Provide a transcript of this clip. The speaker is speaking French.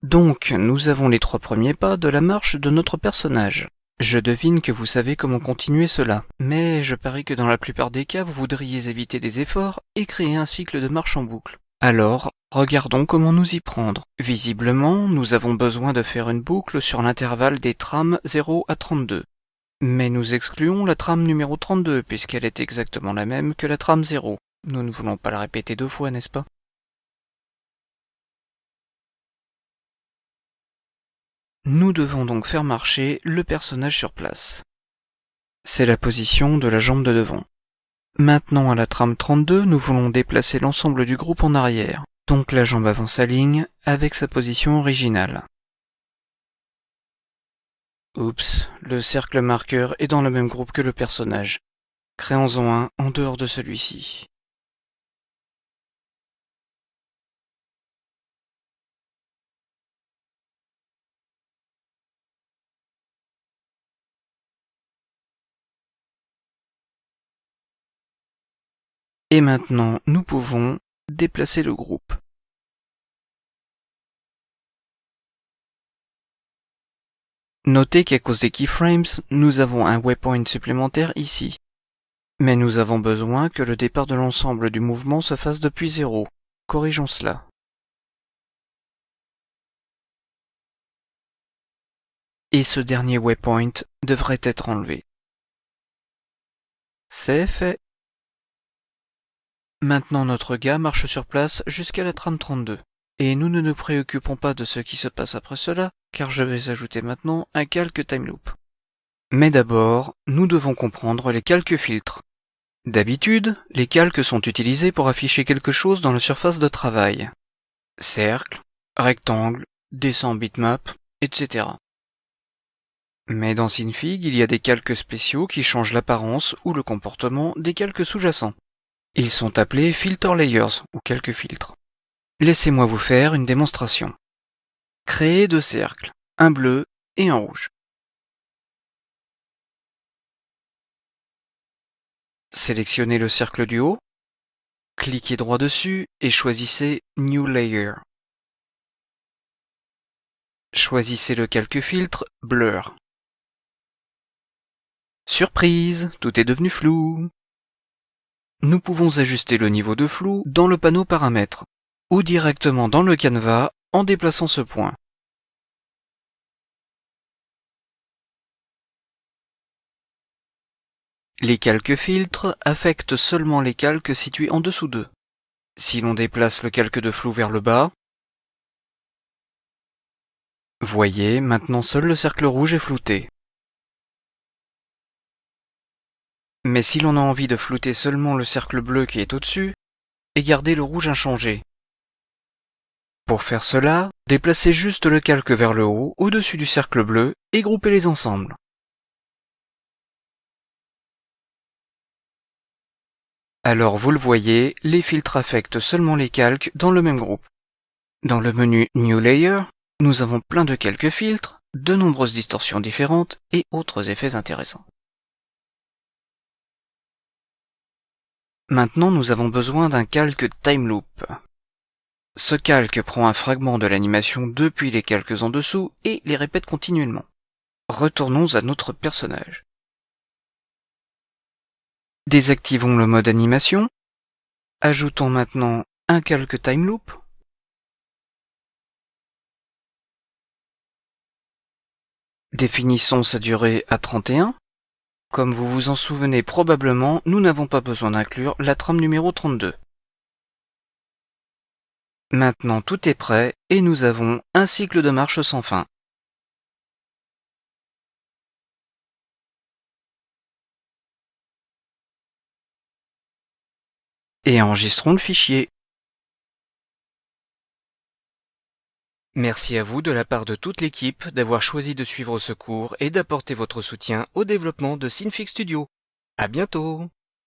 Donc, nous avons les 3 premiers pas de la marche de notre personnage. Je devine que vous savez comment continuer cela, mais je parie que dans la plupart des cas, vous voudriez éviter des efforts et créer un cycle de marche en boucle. Alors, regardons comment nous y prendre. Visiblement, nous avons besoin de faire une boucle sur l'intervalle des trames 0 à 32. Mais nous excluons la trame numéro 32, puisqu'elle est exactement la même que la trame 0. Nous ne voulons pas la répéter 2 fois, n'est-ce pas? Nous devons donc faire marcher le personnage sur place. C'est la position de la jambe de devant. Maintenant à la trame 32, nous voulons déplacer l'ensemble du groupe en arrière. Donc la jambe avant sa ligne avec sa position originale. Oups, le cercle marqueur est dans le même groupe que le personnage. Créons-en un en dehors de celui-ci. Et maintenant, nous pouvons déplacer le groupe. Notez qu'à cause des keyframes, nous avons un waypoint supplémentaire ici. Mais nous avons besoin que le départ de l'ensemble du mouvement se fasse depuis 0. Corrigeons cela. Et ce dernier waypoint devrait être enlevé. C'est fait. Maintenant notre gars marche sur place jusqu'à la trame 32. Et nous ne nous préoccupons pas de ce qui se passe après cela, car je vais ajouter maintenant un calque time loop. Mais d'abord, nous devons comprendre les calques filtres. D'habitude, les calques sont utilisés pour afficher quelque chose dans la surface de travail. Cercle, rectangle, dessin bitmap, etc. Mais dans Synfig, il y a des calques spéciaux qui changent l'apparence ou le comportement des calques sous-jacents. Ils sont appelés filter layers ou calques filtres. Laissez-moi vous faire une démonstration. Créez 2 cercles, un bleu et un rouge. Sélectionnez le cercle du haut, cliquez droit dessus et choisissez New Layer. Choisissez le calque filtre Blur. Surprise, tout est devenu flou. Nous pouvons ajuster le niveau de flou dans le panneau paramètres ou directement dans le canevas en déplaçant ce point. Les calques filtres affectent seulement les calques situés en dessous d'eux. Si l'on déplace le calque de flou vers le bas, voyez, maintenant seul le cercle rouge est flouté. Mais si l'on a envie de flouter seulement le cercle bleu qui est au-dessus, et garder le rouge inchangé. Pour faire cela, déplacez juste le calque vers le haut, au-dessus du cercle bleu, et groupez-les ensemble. Alors vous le voyez, les filtres affectent seulement les calques dans le même groupe. Dans le menu New Layer, nous avons plein de calques filtres, de nombreuses distorsions différentes et autres effets intéressants. Maintenant, nous avons besoin d'un calque time loop. Ce calque prend un fragment de l'animation depuis les calques en dessous et les répète continuellement. Retournons à notre personnage. Désactivons le mode animation. Ajoutons maintenant un calque time loop. Définissons sa durée à 31. Comme vous vous en souvenez probablement, nous n'avons pas besoin d'inclure la trame numéro 32. Maintenant tout est prêt et nous avons un cycle de marche sans fin. Et enregistrons le fichier. Merci à vous de la part de toute l'équipe d'avoir choisi de suivre ce cours et d'apporter votre soutien au développement de Synfig Studio. À bientôt!